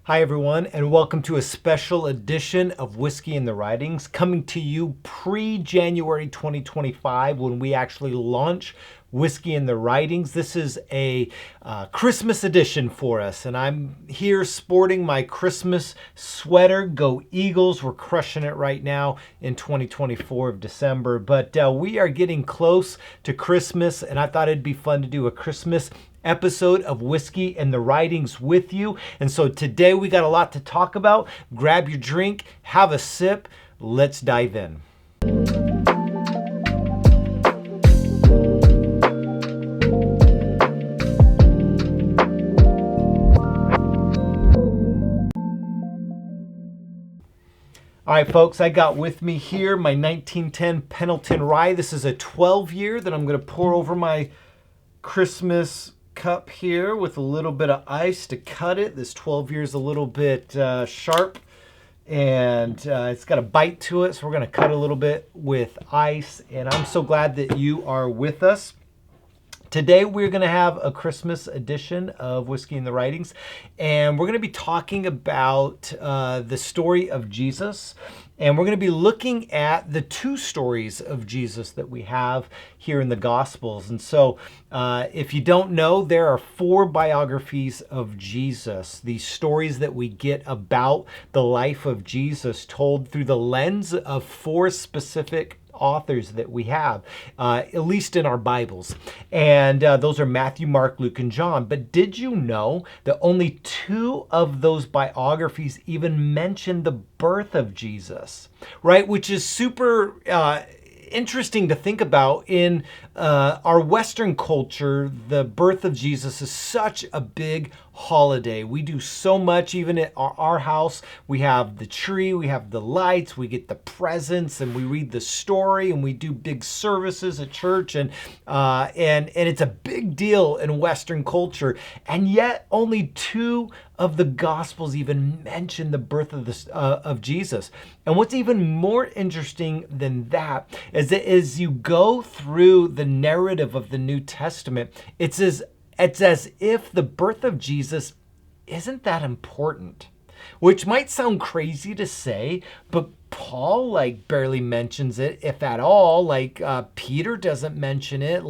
Hi everyone, and welcome to a special edition of Whiskey and the Writings, coming to you pre-January 2025 when we actually launch Whiskey and the Writings. This is a Christmas edition for us, and I'm here sporting my Christmas sweater. Go Eagles! We're crushing it right now in 2024 of December, but we are getting close to Christmas, and I thought it'd be fun to do a Christmas episode of Whiskey and the Writings with you. And so today we got a lot to talk about. Grab your drink, have a sip. Let's dive in. All right, folks, I got with me here my 1910 Pendleton Rye. This is a 12-year that I'm going to pour over my Christmas cup here with a little bit of ice to cut it. This 12 years a little bit sharp, and it's got a bite to it, so we're going to cut a little bit with ice. And I'm so glad that you are with us. Today we're going to have a Christmas edition of Whiskey and the Writings, and we're going to be talking about the story of Jesus, and we're going to be looking at the two stories of Jesus that we have here in the Gospels. And so if you don't know, there are 4 biographies of Jesus, these stories that we get about the life of Jesus told through the lens of 4 specific authors that we have, at least in our Bibles. And those are Matthew, Mark, Luke, and John. But did you know that only 2 of those biographies even mention the birth of Jesus, right? Which is super interesting to think about. In our Western culture, the birth of Jesus is such a big holiday. We do so much. Even at our house, we have the tree, we have the lights, we get the presents, and we read the story, and we do big services at church, and it's a big deal in Western culture. And yet only 2 of the Gospels even mention the birth of Jesus. And what's even more interesting than that is that as you go through the narrative of the New Testament, it's as if the birth of Jesus isn't that important, which might sound crazy to say, but Paul barely mentions it, if at all. Peter doesn't mention it.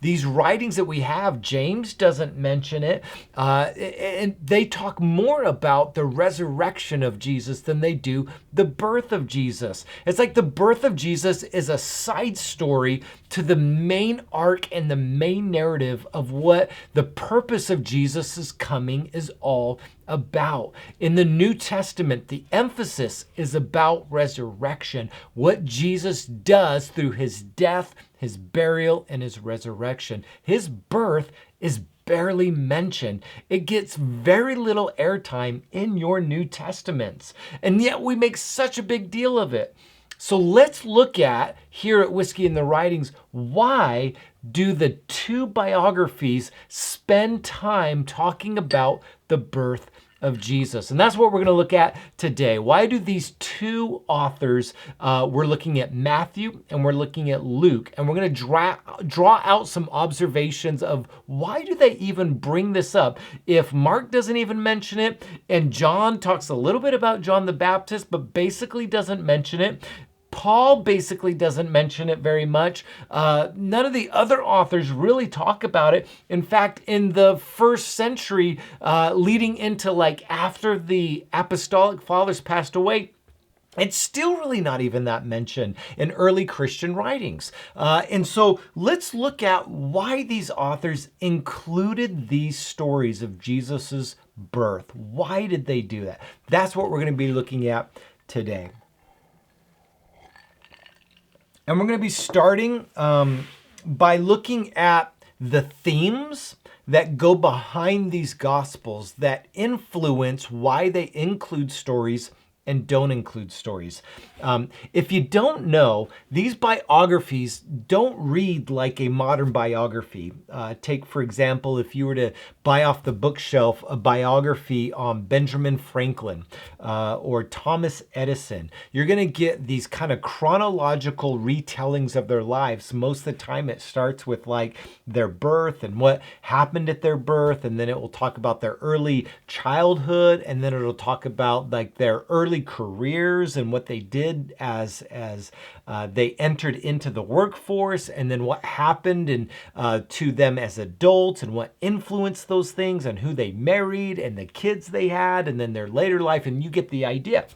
These writings that we have, James doesn't mention it. And they talk more about the resurrection of Jesus than they do the birth of Jesus. It's like the birth of Jesus is a side story to the main arc and the main narrative of what the purpose of Jesus' coming is all about. In the New Testament, the emphasis is about resurrection, what Jesus does through his death, his burial, and his resurrection. His birth is barely mentioned. It gets very little airtime in your New Testaments, and yet we make such a big deal of it. So let's look at, here at Whiskey and the Writings, why do the 2 biographies spend time talking about the birth of Jesus? And that's what we're going to look at today. Why do these 2 authors, we're looking at Matthew and we're looking at Luke, and we're going to draw out some observations of why do they even bring this up if Mark doesn't even mention it, and John talks a little bit about John the Baptist but basically doesn't mention it. Paul basically doesn't mention it very much. None of the other authors really talk about it. In fact, in the first century, leading into after the apostolic fathers passed away, it's still really not even that mentioned in early Christian writings. And so let's look at why these authors included these stories of Jesus's birth. Why did they do that? That's what we're going to be looking at today. And we're going to be starting by looking at the themes that go behind these Gospels that influence why they include stories and don't include stories. If you don't know, these biographies don't read like a modern biography. Take, for example, if you were to buy off the bookshelf a biography on Benjamin Franklin or Thomas Edison, you're going to get these kind of chronological retellings of their lives. Most of the time it starts with like their birth and what happened at their birth, and then it will talk about their early childhood, and then it'll talk about like their early careers and what they did as they entered into the workforce, and then what happened to them as adults and what influenced those things and who they married and the kids they had and then their later life, and you get the idea.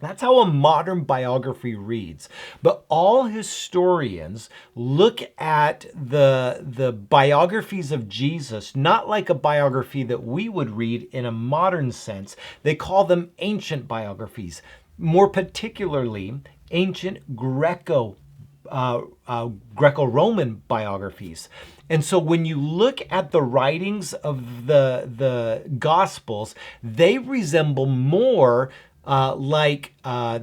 That's how a modern biography reads. But all historians look at the biographies of Jesus not like a biography that we would read in a modern sense. They call them ancient biographies, more particularly ancient Greco-Roman biographies. And so when you look at the writings of the Gospels, they resemble more like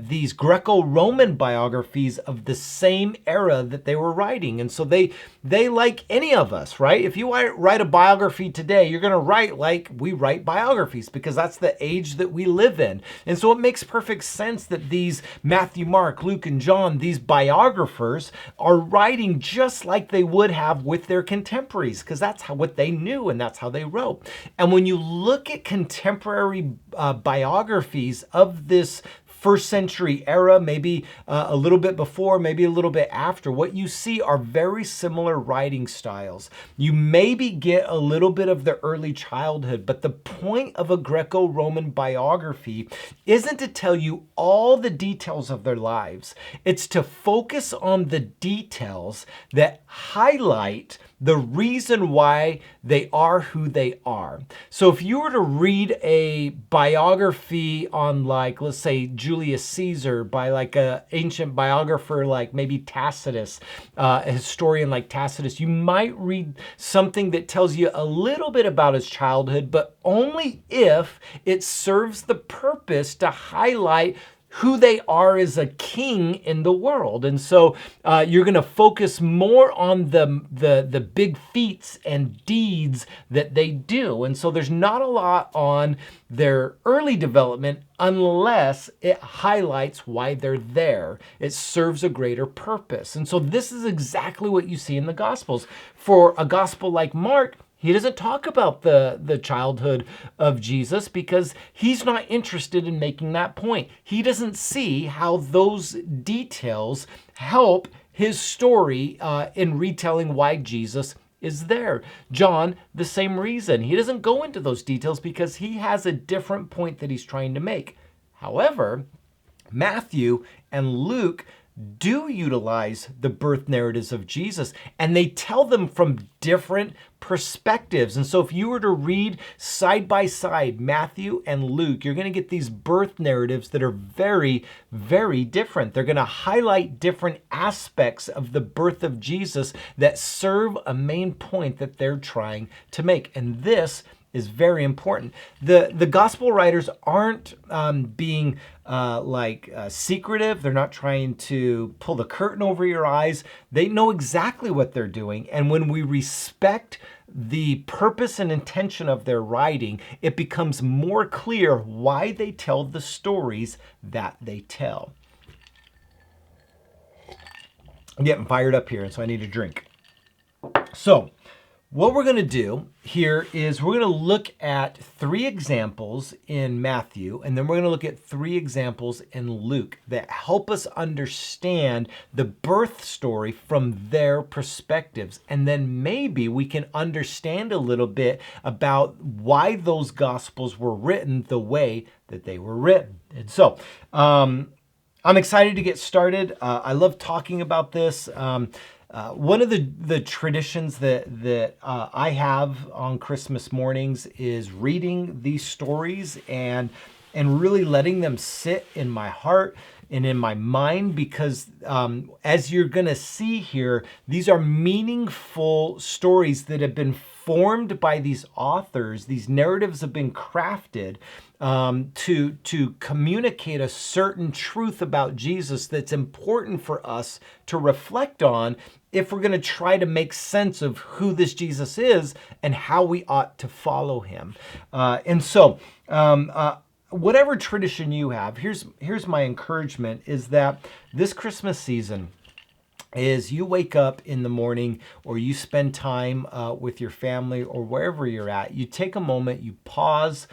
these Greco-Roman biographies of the same era that they were writing. And so they like any of us, right? If you write a biography today, you're going to write like we write biographies because that's the age that we live in. And so it makes perfect sense that these Matthew, Mark, Luke, and John, these biographers are writing just like they would have with their contemporaries because that's what they knew and that's how they wrote. And when you look at contemporary biographies of this first century era, maybe a little bit before, maybe a little bit after, what you see are very similar writing styles. You maybe get a little bit of their early childhood, but the point of a Greco-Roman biography isn't to tell you all the details of their lives. It's to focus on the details that highlight the reason why they are who they are. So if you were to read a biography on, like, let's say Julius Caesar by like an ancient biographer like maybe Tacitus, a historian like Tacitus, you might read something that tells you a little bit about his childhood, but only if it serves the purpose to highlight who they are as a king in the world. And so you're going to focus more on the big feats and deeds that they do. And so there's not a lot on their early development unless it highlights why they're there. It serves a greater purpose. And so this is exactly what you see in the Gospels. For a gospel like Mark, he doesn't talk about the childhood of Jesus because he's not interested in making that point. He doesn't see how those details help his story in retelling why Jesus is there. John, the same reason. He doesn't go into those details because he has a different point that he's trying to make. However, Matthew and Luke do utilize the birth narratives of Jesus, and they tell them from different perspectives. And so if you were to read side by side Matthew and Luke, you're going to get these birth narratives that are very, very different. They're going to highlight different aspects of the birth of Jesus that serve a main point that they're trying to make. And this is very important. The gospel writers aren't being secretive. They're not trying to pull the curtain over your eyes. They know exactly what they're doing. And when we respect the purpose and intention of their writing, it becomes more clear why they tell the stories that they tell. I'm getting fired up here, and so I need a drink. So, what we're going to do here is we're going to look at 3 examples in Matthew, and then we're going to look at 3 examples in Luke that help us understand the birth story from their perspectives. And then maybe we can understand a little bit about why those Gospels were written the way that they were written. And so, I'm excited to get started. I love talking about this. One of the traditions that I have on Christmas mornings is reading these stories and really letting them sit in my heart and in my mind, because as you're going to see here, these are meaningful stories that have been formed by these authors. These narratives have been crafted to communicate a certain truth about Jesus that's important for us to reflect on if we're going to try to make sense of who this Jesus is and how we ought to follow him. Whatever tradition you have, here's my encouragement, is that this Christmas season, is you wake up in the morning or you spend time with your family or wherever you're at, you take a moment, you pause,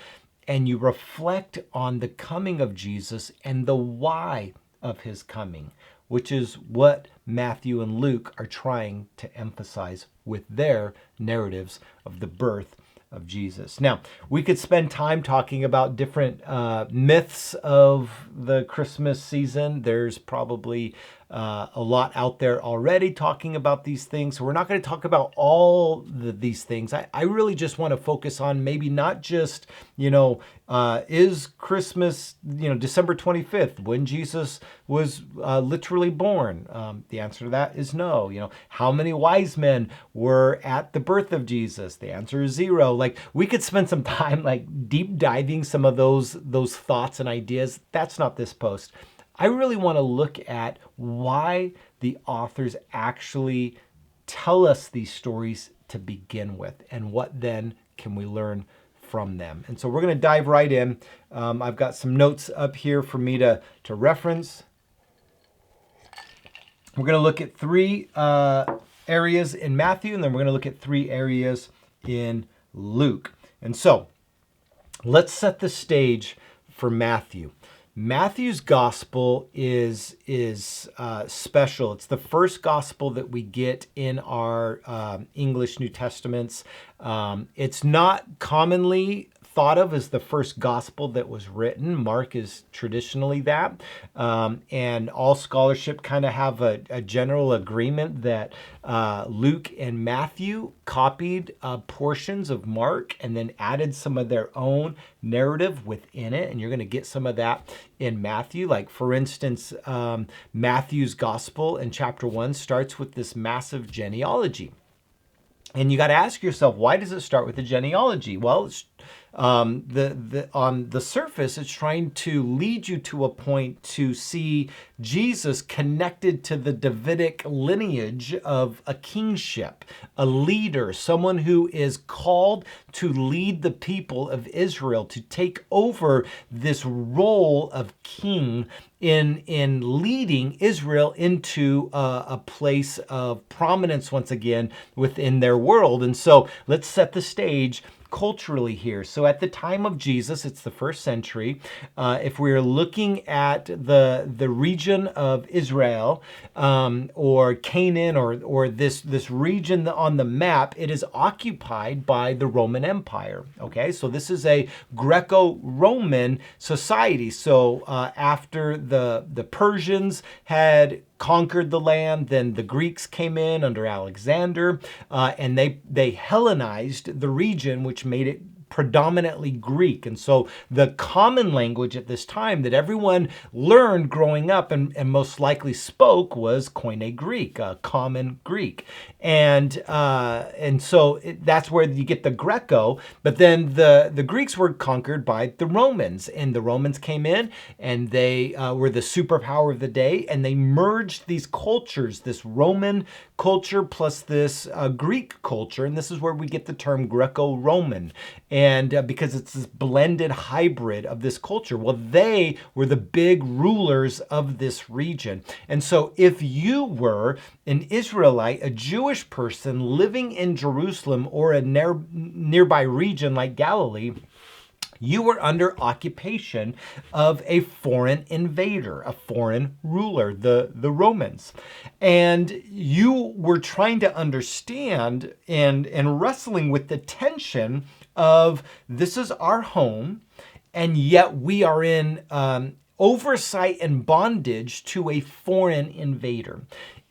and you reflect on the coming of Jesus and the why of his coming, which is what Matthew and Luke are trying to emphasize with their narratives of the birth of Jesus. Now, we could spend time talking about different myths of the Christmas season. There's probably a lot out there already talking about these things. So we're not going to talk about all these things. I really just want to focus on maybe not just, is Christmas, December 25th, when Jesus was literally born? The answer to that is no. How many wise men were at the birth of Jesus? The answer is 0. Like, we could spend some time deep diving some of those thoughts and ideas. That's not this post. I really want to look at why the authors actually tell us these stories to begin with, and what then can we learn from them. And so we're going to dive right in. I've got some notes up here for me to reference. We're going to look at 3 areas in Matthew, and then we're going to look at 3 areas in Luke. And so let's set the stage for Matthew. Matthew's gospel is special. It's the first gospel that we get in our English New Testaments. It's not commonly thought of as the first gospel that was written. Mark is traditionally that. And all scholarship kind of have a general agreement that Luke and Matthew copied portions of Mark and then added some of their own narrative within it. And you're going to get some of that in Matthew. Like, for instance, Matthew's gospel in chapter 1 starts with this massive genealogy. And you got to ask yourself, why does it start with a genealogy? Well, it's on the surface, it's trying to lead you to a point to see Jesus connected to the Davidic lineage of a kingship, a leader, someone who is called to lead the people of Israel, to take over this role of king in leading Israel into a place of prominence once again within their world. And so let's set the stage culturally here. So at the time of Jesus, it's the 1st century. If we're looking at the region of Israel or Canaan or this region on the map, it is occupied by the Roman Empire. Okay, so this is a Greco-Roman society. So after the Persians had conquered the land, then the Greeks came in under Alexander, and they Hellenized the region, which made it predominantly Greek. And so the common language at this time that everyone learned growing up and most likely spoke was Koine Greek, common Greek. And so that's where you get the Greco. But then the Greeks were conquered by the Romans, and the Romans came in and they were the superpower of the day, and they merged these cultures, this Roman culture plus this Greek culture. And this is where we get the term Greco-Roman. And because it's this blended hybrid of this culture. Well, they were the big rulers of this region. And so if you were an Israelite, a Jewish person living in Jerusalem or a nearby region like Galilee, you were under occupation of a foreign invader, a foreign ruler, the Romans. And you were trying to understand and wrestling with the tension of, this is our home, and yet we are in oversight and bondage to a foreign invader.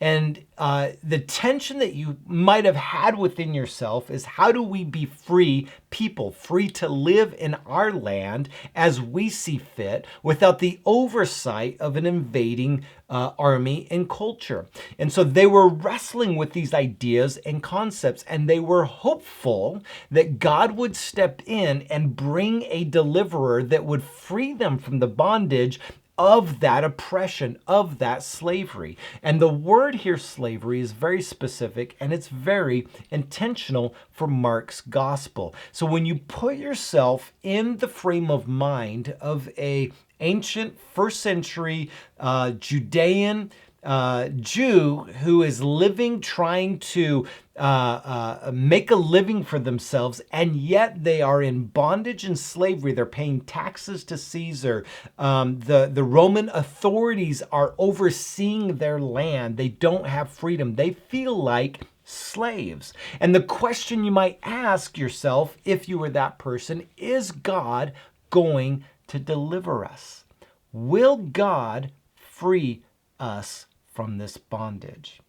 And the tension that you might have had within yourself is, how do we be free people, free to live in our land as we see fit without the oversight of an invading army and culture? And so they were wrestling with these ideas and concepts, and they were hopeful that God would step in and bring a deliverer that would free them from the bondage of that oppression, of that slavery. And the word here, slavery, is very specific, and it's very intentional for Mark's gospel. So when you put yourself in the frame of mind of a ancient first century Judean Jew who is living, trying to make a living for themselves, and yet they are in bondage and slavery. They're paying taxes to Caesar. The Roman authorities are overseeing their land. They don't have freedom. They feel like slaves. And the question you might ask yourself, if you were that person, is God going to deliver us? Will God free us from this bondage?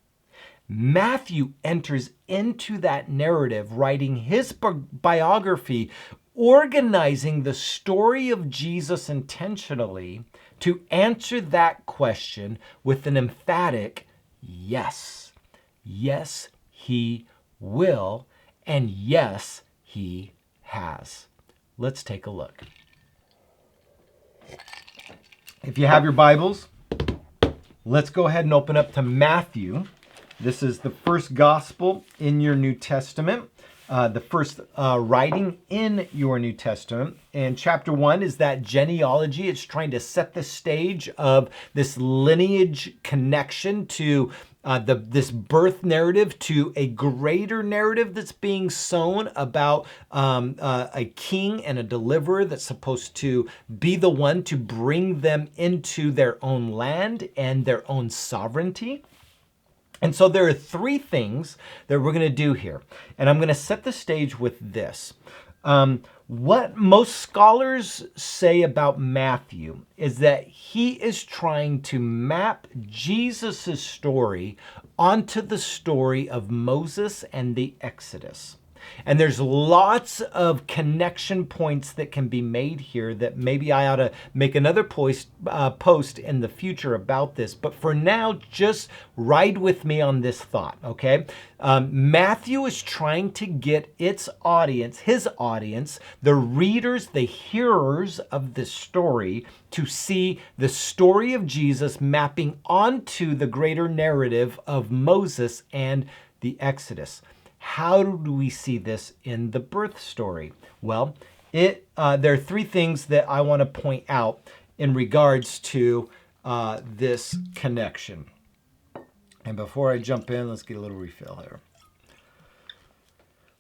Matthew enters into that narrative, writing his biography, organizing the story of Jesus intentionally to answer that question with an emphatic yes. Yes, he will, and yes, he has. Let's take a look. If you have your Bibles, let's go ahead and open up to Matthew. This is the first gospel in your New Testament, the first writing in your New Testament. And chapter 1 is that genealogy. It's trying to set the stage of this lineage connection to this birth narrative, to a greater narrative that's being sown about a king and a deliverer that's supposed to be the one to bring them into their own land and their own sovereignty. And so there are three things that we're going to do here. And I'm going to set the stage with this. What most scholars say about Matthew is that he is trying to map Jesus' story onto the story of Moses and the Exodus. And there's lots of connection points that can be made here that maybe I ought to make another post in the future about this. But for now, just ride with me on this thought, okay? Matthew is trying to get its audience, his audience, the readers, the hearers of this story, to see the story of Jesus mapping onto the greater narrative of Moses and the Exodus. How do we see this in the birth story? Well, there are three things that I want to point out in regards to this connection. And before I jump in, let's get a little refill here.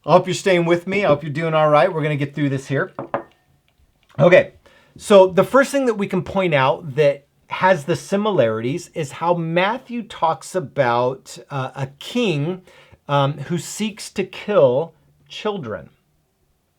I hope you're staying with me. I hope you're doing all right. We're going to get through this here. Okay, so the first thing that we can point out that has the similarities is how Matthew talks about a king who seeks to kill children.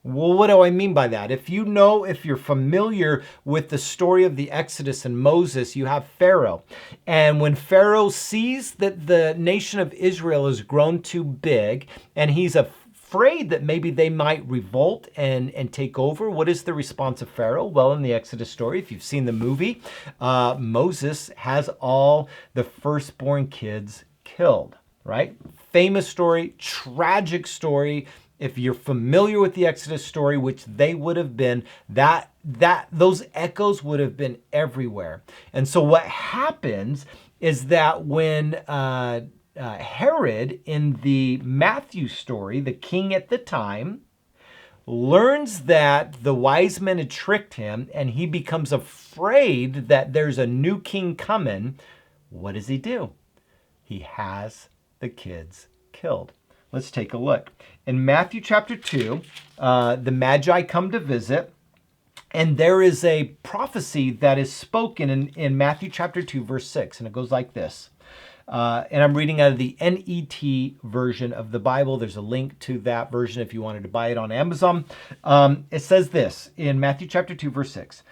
Well, what do I mean by that? If you're familiar with the story of the Exodus and Moses, you have Pharaoh. And when Pharaoh sees that the nation of Israel has grown too big, and he's afraid that maybe they might revolt and take over, what is the response of Pharaoh? Well, in the Exodus story, if you've seen the movie, Moses has all the firstborn kids killed, right? Famous story, tragic story. If you're familiar with the Exodus story, which they would have been, those echoes would have been everywhere. And so what happens is that when Herod, in the Matthew story, the king at the time, learns that the wise men had tricked him and he becomes afraid that there's a new king coming, what does he do? He has the kids killed. Let's take a look. In Matthew chapter 2, the Magi come to visit, and there is a prophecy that is spoken in Matthew chapter 2, verse 6, and it goes like this. And I'm reading out of the NET version of the Bible. There's a link to that version if you wanted to buy it on Amazon. It says this in Matthew chapter 2, verse 6.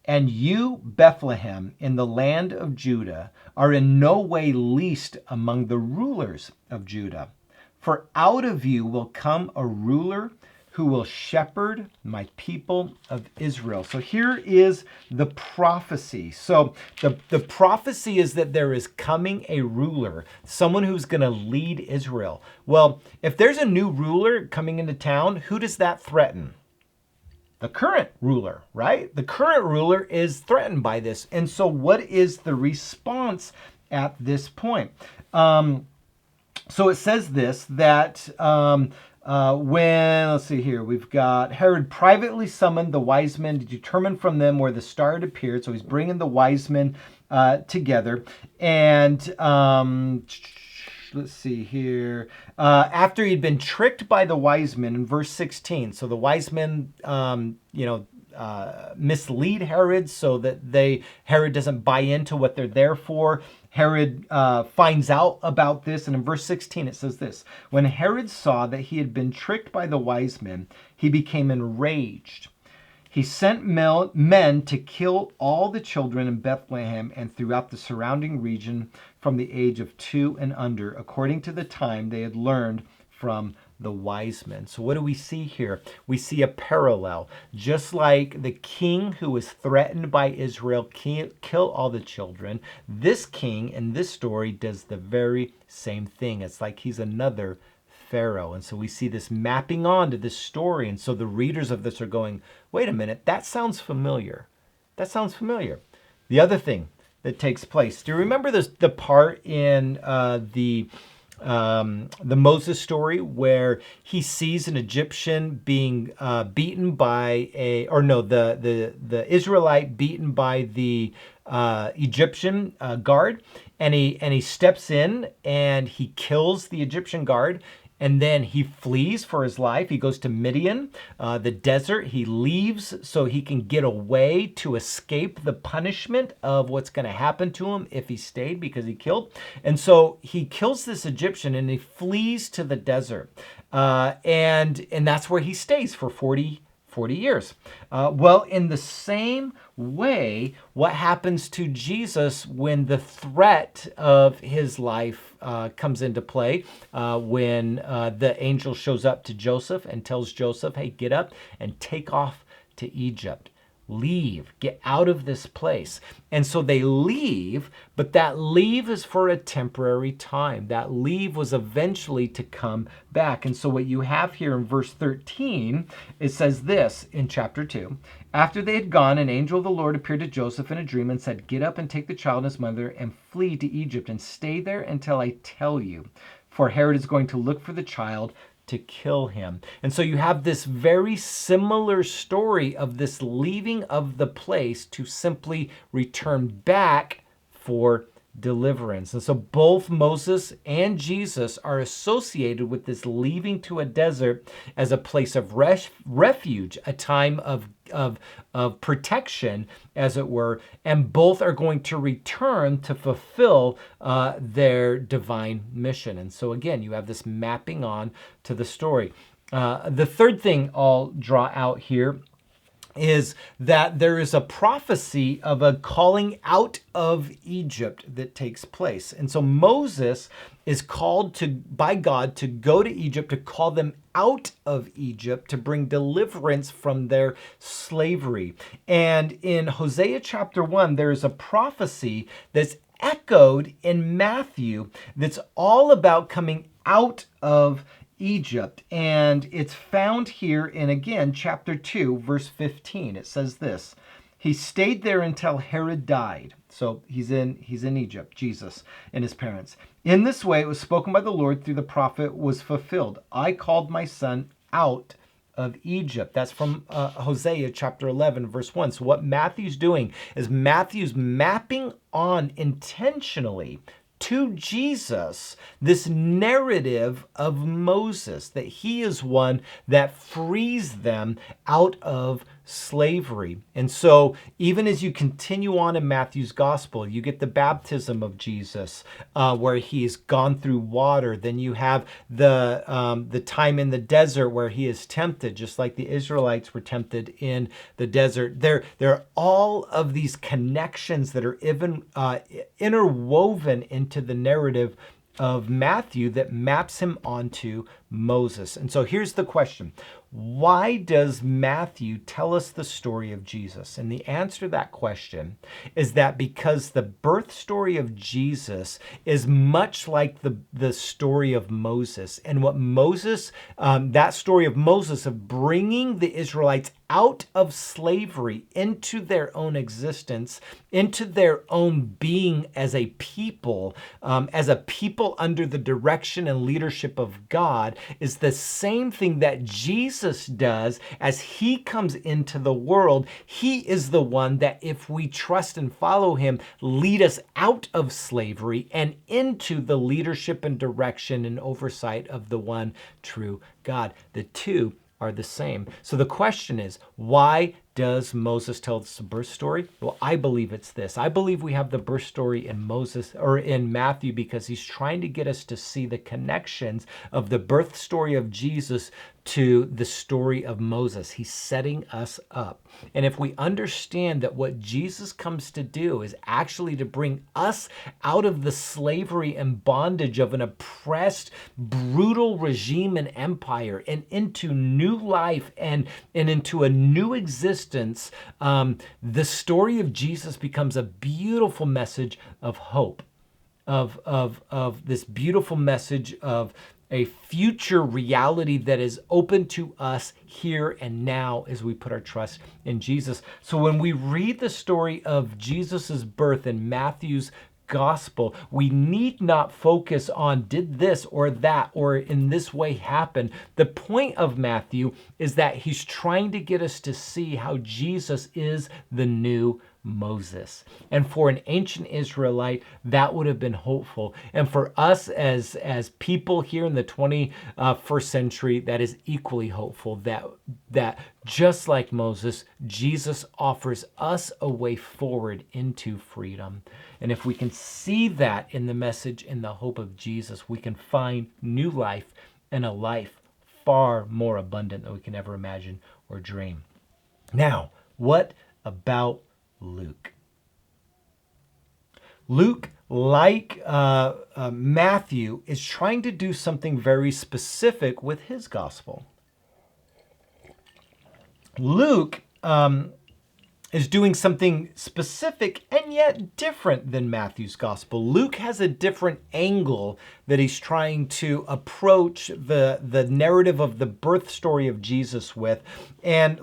And you, Bethlehem, in the land of Judah, are in no way least among the rulers of Judah. For out of you will come a ruler who will shepherd my people of Israel. So here is the prophecy. So the prophecy is that there is coming a ruler, someone who's going to lead Israel. Well, if there's a new ruler coming into town, who does that threaten? The current ruler, right? The current ruler is threatened by this. And so what is the response at this point? So it says this, that let's see here, we've got Herod privately summoned the wise men to determine from them where the star had appeared. So he's bringing the wise men together. And let's see here. After he'd been tricked by the wise men in verse 16. So the wise men, mislead Herod so that Herod doesn't buy into what they're there for. Herod finds out about this, and in verse 16 it says this: when Herod saw that he had been tricked by the wise men, he became enraged. He sent men to kill all the children in Bethlehem and throughout the surrounding region from the age of 2 and under, according to the time they had learned from the wise men. So what do we see here? We see a parallel. Just like the king who was threatened by Israel kill all the children, this king in this story does the very same thing. It's like he's another Pharaoh. And so we see this mapping onto this story. And so the readers of this are going, wait a minute, that sounds familiar. That sounds familiar. The other thing that takes place, do you remember the part in the Moses story where he sees an Egyptian being beaten by the Israelite beaten by the Egyptian guard, and he steps in and he kills the Egyptian guard. And then he flees for his life. He goes to Midian, the desert. He leaves so he can get away to escape the punishment of what's going to happen to him if he stayed, because he killed. And so he kills this Egyptian and he flees to the desert. And that's where he stays for 40 years. Well, in the same way, what happens to Jesus when the threat of his life comes into play, when the angel shows up to Joseph and tells Joseph, hey, get up and take off to Egypt. Leave, get out of this place. And so they leave, but that leave is for a temporary time. That leave was eventually to come back. And so what you have here in verse 13, it says this in chapter 2. After they had gone, an angel of the Lord appeared to Joseph in a dream and said, get up and take the child and his mother and flee to Egypt and stay there until I tell you. For Herod is going to look for the child to kill him. And so you have this very similar story of this leaving of the place to simply return back for deliverance. And so both Moses and Jesus are associated with this leaving to a desert as a place of refuge, a time of protection, as it were, and both are going to return to fulfill their divine mission. And so again, you have this mapping on to the story. The third thing I'll draw out here is that there is a prophecy of a calling out of Egypt that takes place. And so Moses is called by God to go to Egypt, to call them out of Egypt, to bring deliverance from their slavery. And in Hosea chapter 1, there is a prophecy that's echoed in Matthew that's all about coming out of Egypt. And it's found here in, again, chapter 2, verse 15. It says this: he stayed there until Herod died. So he's in Egypt, Jesus and his parents. In this way, it was spoken by the Lord through the prophet was fulfilled. I called my son out of Egypt. That's from Hosea chapter 11, verse 1. So what Matthew's doing is Matthew's mapping on intentionally to Jesus this narrative of Moses, that he is one that frees them out of slavery. And so even as you continue on in Matthew's gospel, you get the baptism of Jesus, where he's gone through water. Then you have the time in the desert where he is tempted, just like the Israelites were tempted in the desert. There are all of these connections that are even interwoven into the narrative of Matthew that maps him onto Moses. And so here's the question. Why does Matthew tell us the story of Jesus? And the answer to that question is that because the birth story of Jesus is much like the story of Moses. And what Moses, that story of Moses of bringing the Israelites out of slavery into their own existence, into their own being as a people under the direction and leadership of God, is the same thing that Jesus does as he comes into the world. He is the one that, if we trust and follow him, lead us out of slavery and into the leadership and direction and oversight of the one true God. The two are the same. So the question is, why does Moses tell us the birth story? Well, I believe it's this. I believe we have the birth story in Moses or in Matthew because he's trying to get us to see the connections of the birth story of Jesus to the story of Moses. He's setting us up. And if we understand that what Jesus comes to do is actually to bring us out of the slavery and bondage of an oppressed, brutal regime and empire and into new life and into a new existence, the story of Jesus becomes a beautiful message of hope, of this beautiful message of a future reality that is open to us here and now as we put our trust in Jesus. So when we read the story of Jesus's birth in Matthew's gospel, we need not focus on did this or that or in this way happen. The point of Matthew is that he's trying to get us to see how Jesus is the new Moses. And for an ancient Israelite, that would have been hopeful. And for us as people here in the 21st century, that is equally hopeful, that just like Moses, Jesus offers us a way forward into freedom. And if we can see that in the message, in the hope of Jesus, we can find new life and a life far more abundant than we can ever imagine or dream. Now, what about Luke? Luke, like Matthew, is trying to do something very specific with his gospel. Luke is doing something specific and yet different than Matthew's gospel. Luke has a different angle that he's trying to approach the narrative of the birth story of Jesus with. And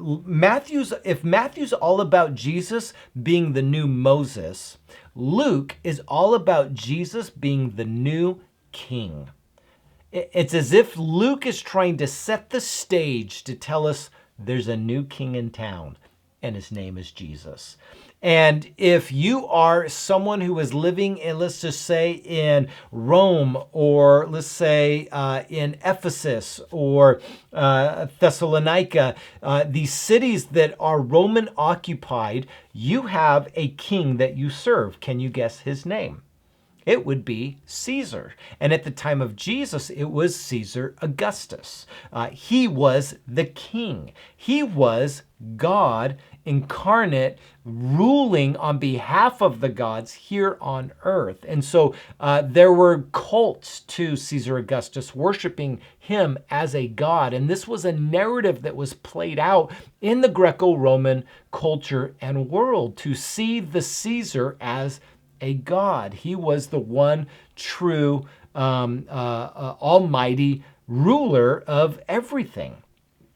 if Matthew's all about Jesus being the new Moses, Luke is all about Jesus being the new king. It's as if Luke is trying to set the stage to tell us there's a new king in town, and his name is Jesus. And if you are someone who is living in, let's just say, in Rome, or let's say in Ephesus or Thessalonica, these cities that are Roman occupied, you have a king that you serve. Can you guess his name? It would be Caesar. And at the time of Jesus, it was Caesar Augustus. He was the king. He was God incarnate, ruling on behalf of the gods here on earth. And so there were cults to Caesar Augustus, worshiping him as a god. And this was a narrative that was played out in the Greco-Roman culture and world, to see the Caesar as a god. He was the one true almighty ruler of everything.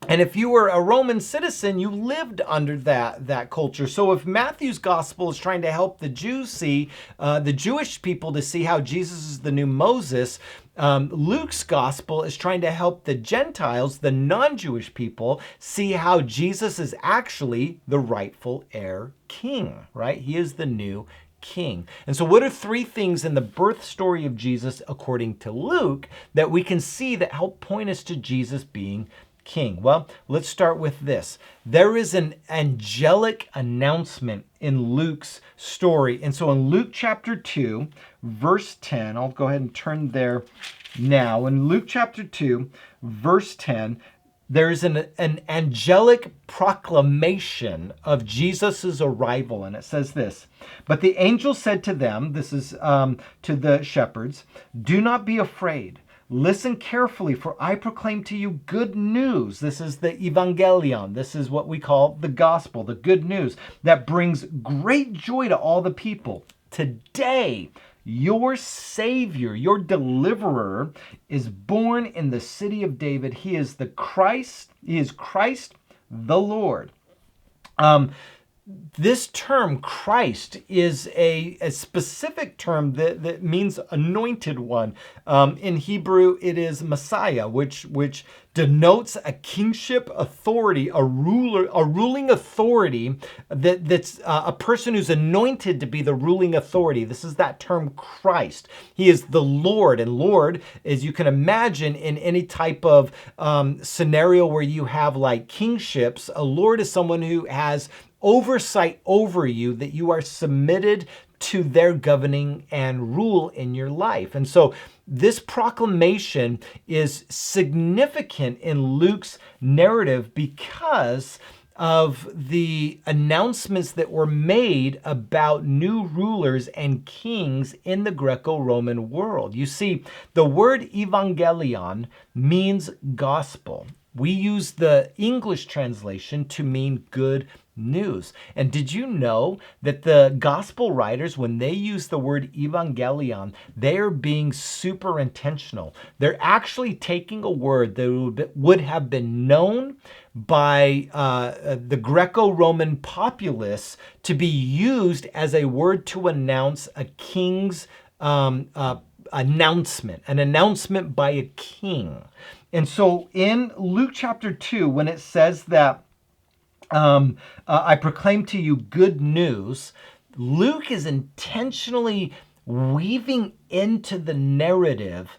And if you were a Roman citizen, you lived under that culture. So if Matthew's gospel is trying to help the Jews see, the Jewish people to see how Jesus is the new Moses, Luke's gospel is trying to help the Gentiles, the non-Jewish people, see how Jesus is actually the rightful heir king, right? He is the new king. And so what are three things in the birth story of Jesus, according to Luke, that we can see that help point us to Jesus being king? Well, let's start with this. There is an angelic announcement in Luke's story. And so in Luke chapter 2, verse 10, I'll go ahead and turn there now. In Luke chapter 2, verse 10, there's an angelic proclamation of Jesus's arrival. And it says this, "But the angel said to them," this is to the shepherds, "Do not be afraid. Listen carefully, for I proclaim to you good news." This is the evangelion. This is what we call the gospel, the good news that brings great joy to all the people. Today, your Savior, your deliverer, is born in the city of David. He is the Christ. He is Christ the Lord. This term, Christ, is a specific term that means anointed one. In Hebrew, it is Messiah, which denotes a kingship authority, a ruling authority that's a person who's anointed to be the ruling authority. This is that term, Christ. He is the Lord. And Lord, as you can imagine, in any type of scenario where you have like kingships, a Lord is someone who has oversight over you, that you are submitted to their governing and rule in your life. And so this proclamation is significant in Luke's narrative because of the announcements that were made about new rulers and kings in the Greco-Roman world. You see, the word evangelion means gospel. We use the English translation to mean good news. And did you know that the gospel writers, when they use the word evangelion, they are being super intentional. They're actually taking a word that would have been known by the Greco-Roman populace to be used as a word to announce a king's announcement, an announcement by a king. And so in Luke chapter 2, when it says that I proclaim to you good news, Luke is intentionally weaving into the narrative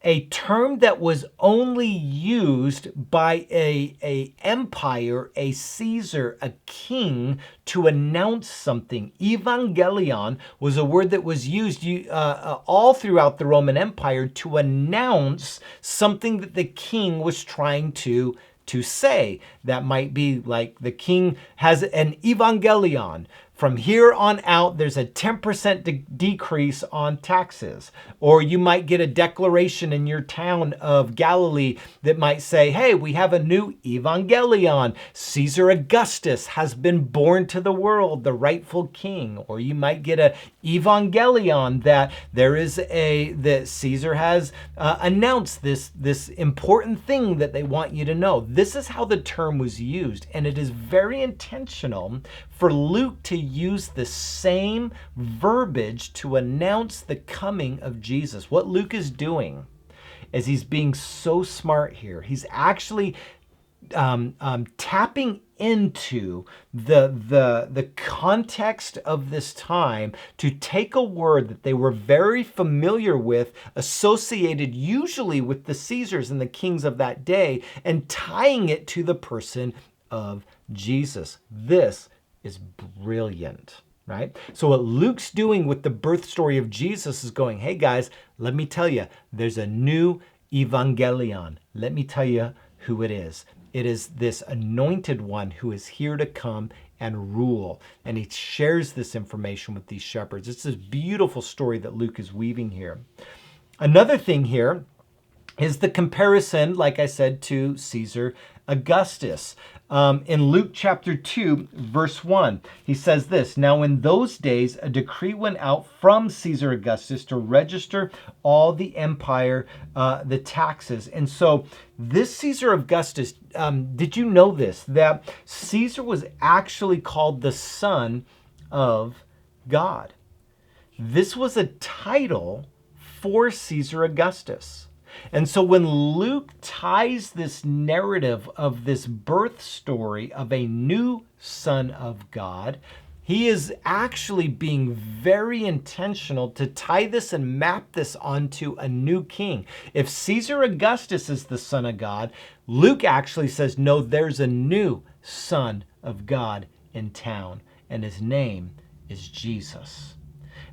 a term that was only used by a empire, a Caesar, a king, to announce something. Evangelion was a word that was used all throughout the Roman Empire to announce something that the king was trying to say. That might be like the king has an evangelion. From here on out, there's a 10% decrease on taxes. Or you might get a declaration in your town of Galilee that might say, hey, we have a new evangelion. Caesar Augustus has been born to the world, the rightful king. Or you might get a evangelion that that Caesar has announced this important thing that they want you to know. This is how the term was used. And it is very intentional for Luke to use the same verbiage to announce the coming of Jesus. What Luke is doing is he's being so smart here. He's actually tapping into the context of this time to take a word that they were very familiar with, associated usually with the Caesars and the kings of that day, and tying it to the person of Jesus. This is brilliant, right? So what Luke's doing with the birth story of Jesus is going, hey guys, let me tell you, there's a new evangelion. Let me tell you who it is. It is this anointed one who is here to come and rule. And he shares this information with these shepherds. It's this beautiful story that Luke is weaving here. Another thing here is the comparison, like I said, to Caesar Augustus. In Luke chapter 2, verse 1, he says this, "Now in those days, a decree went out from Caesar Augustus to register all the empire, the taxes." And so this Caesar Augustus, did you know this? That Caesar was actually called the Son of God. This was a title for Caesar Augustus. And so when Luke ties this narrative of this birth story of a new Son of God, He is actually being very intentional to tie this and map this onto a new king. If Caesar Augustus is the Son of God, Luke actually says, no, there's a new Son of God in town, and his name is Jesus.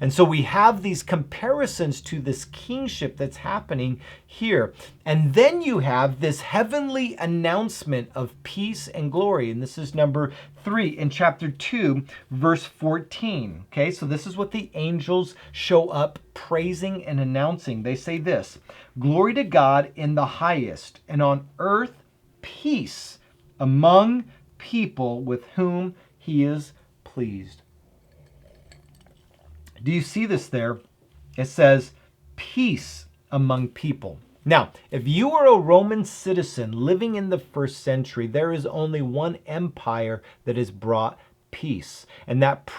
And so we have these comparisons to this kingship that's happening here. And then you have this heavenly announcement of peace and glory. And this is number 3 in chapter 2, verse 14. Okay, so this is what the angels show up praising and announcing. They say this: glory to God in the highest, and on earth peace among people with whom he is pleased. Do you see this there? It says peace among people. Now, if you are a Roman citizen living in the first century, there is only one empire that has brought peace. And that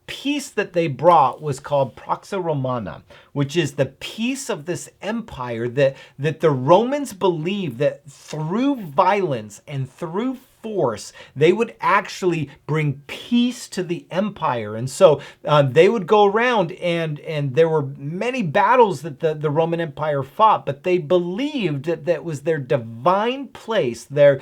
peace that they brought was called Pax Romana, which is the peace of this empire that the Romans believed that through violence and through force, they would actually bring peace to the empire. And so they would go around and there were many battles that the Roman Empire fought, but they believed that was their divine place, their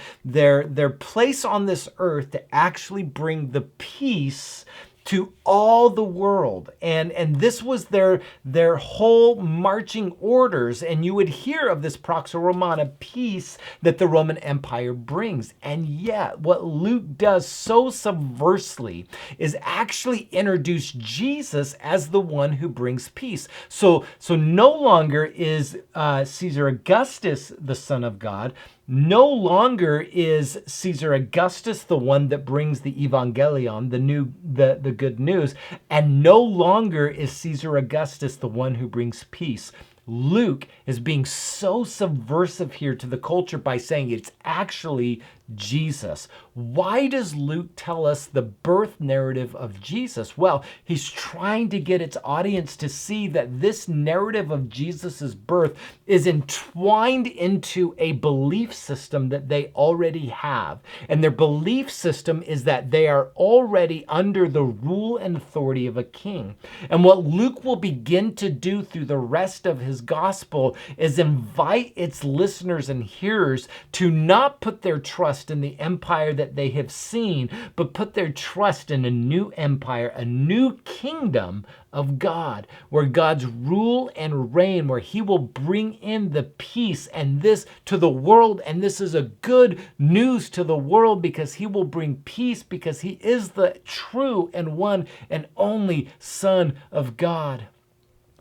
place on this earth to actually bring the peace to all the world. And this was their whole marching orders. And you would hear of this Pax Romana, peace that the Roman Empire brings. And yet what Luke does so subversively is actually introduce Jesus as the one who brings peace. So no longer is Caesar Augustus the Son of God. No longer is Caesar Augustus the one that brings the evangelion, the good news, and no longer is Caesar Augustus the one who brings peace. Luke is being so subversive here to the culture by saying it's actually Jesus. Why does Luke tell us the birth narrative of Jesus? Well, he's trying to get its audience to see that this narrative of Jesus's birth is entwined into a belief system that they already have. And their belief system is that they are already under the rule and authority of a king. And what Luke will begin to do through the rest of his gospel is invite its listeners and hearers to not put their trust in the empire that they have seen, but put their trust in a new empire, a new kingdom of God, where God's rule and reign, where he will bring in the peace and this to the world. And this is a good news to the world because he will bring peace because he is the true and one and only Son of God.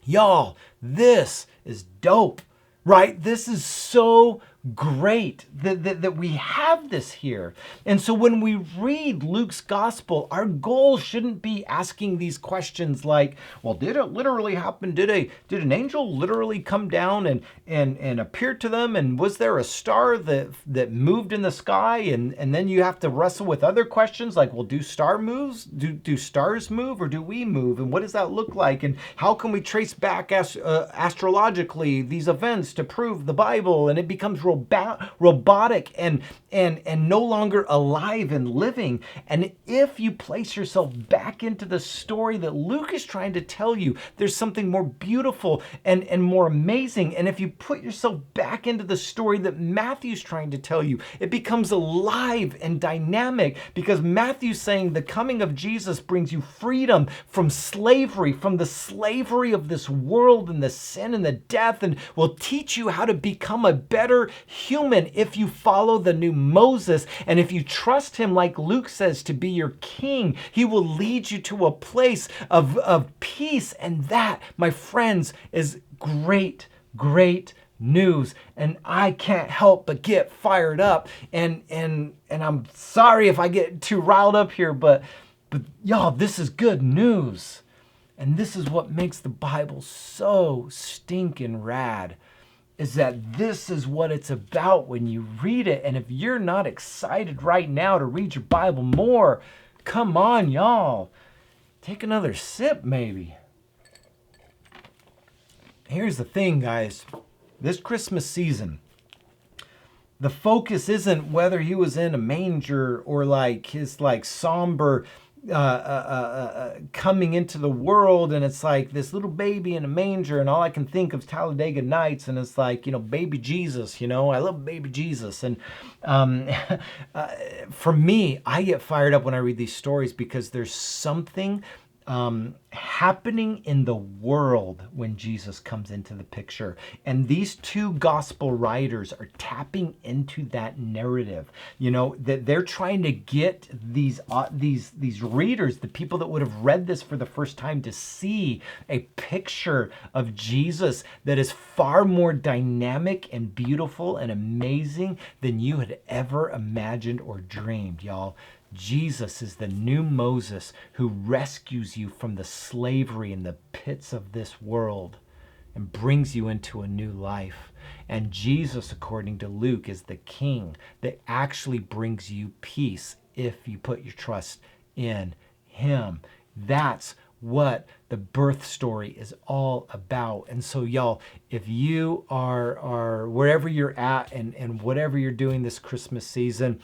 Y'all, this is dope, right? This is so great that we have this here. And so when we read Luke's gospel, our goal shouldn't be asking these questions like, well, did it literally happen? Did an angel literally come down and appear to them? And was there a star that moved in the sky? And then you have to wrestle with other questions like, well, do stars move or do we move? And what does that look like? And how can we trace back astrologically these events to prove the Bible? And it becomes robotic and no longer alive and living. And if you place yourself back into the story that Luke is trying to tell you, there's something more beautiful and more amazing. And if you put yourself back into the story that Matthew's trying to tell you, it becomes alive and dynamic because Matthew's saying the coming of Jesus brings you freedom from slavery, from the slavery of this world and the sin and the death, and will teach you how to become a better human if you follow the new Moses. And if you trust him, like Luke says, to be your king, he will lead you to a place of peace. And that, my friends, is great news. And I can't help but get fired up. And I'm sorry if I get too riled up here, but y'all, this is good news. And this is what makes the Bible so stinking rad, is that this is what it's about when you read it. And if you're not excited right now to read your Bible more, come on, y'all. Take another sip, maybe. Here's the thing, guys. This Christmas season, the focus isn't whether he was in a manger or like his somber coming into the world, and it's like this little baby in a manger, and all I can think of is Talladega Nights, and it's like, baby Jesus, I love baby Jesus. And for me, I get fired up when I read these stories because there's something happening in the world when Jesus comes into the picture. And these two gospel writers are tapping into that narrative, that they're trying to get these readers, the people that would have read this for the first time, to see a picture of Jesus that is far more dynamic and beautiful and amazing than you had ever imagined or dreamed, y'all. Jesus is the new Moses who rescues you from the slavery and the pits of this world and brings you into a new life. And Jesus, according to Luke, is the King that actually brings you peace if you put your trust in him. That's what the birth story is all about. And so, y'all, if you are wherever you're at and whatever you're doing this Christmas season,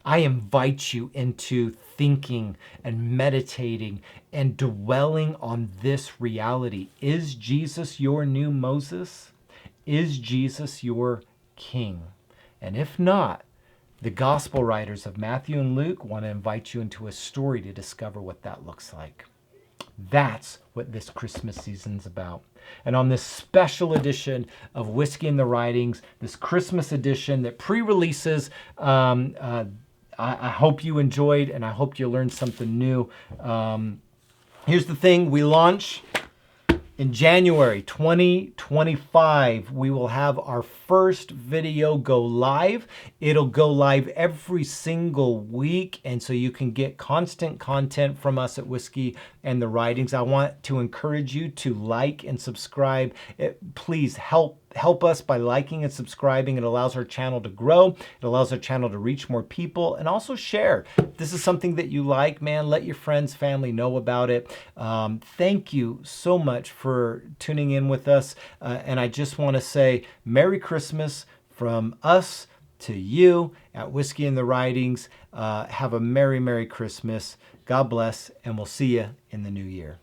I invite you into thinking and meditating and dwelling on this reality. Is Jesus your new Moses? Is Jesus your King? And if not, the gospel writers of Matthew and Luke want to invite you into a story to discover what that looks like. That's what this Christmas season's about. And on this special edition of Whiskey and the Writings, this Christmas edition that pre-releases, I hope you enjoyed, and I hope you learned something new. Here's the thing. We launch in January 2025. We will have our first video go live. It'll go live every single week, and so you can get constant content from us at Whiskey and the Writings. I want to encourage you to like and subscribe. Please help us by liking and subscribing. It allows our channel to grow. It allows our channel to reach more people, and also share. If this is something that you like, man, let your friends, family know about it. Thank you so much for tuning in with us. And I just want to say Merry Christmas from us to you at Whiskey and the Writings. Have a Merry, Merry Christmas. God bless, and we'll see you in the new year.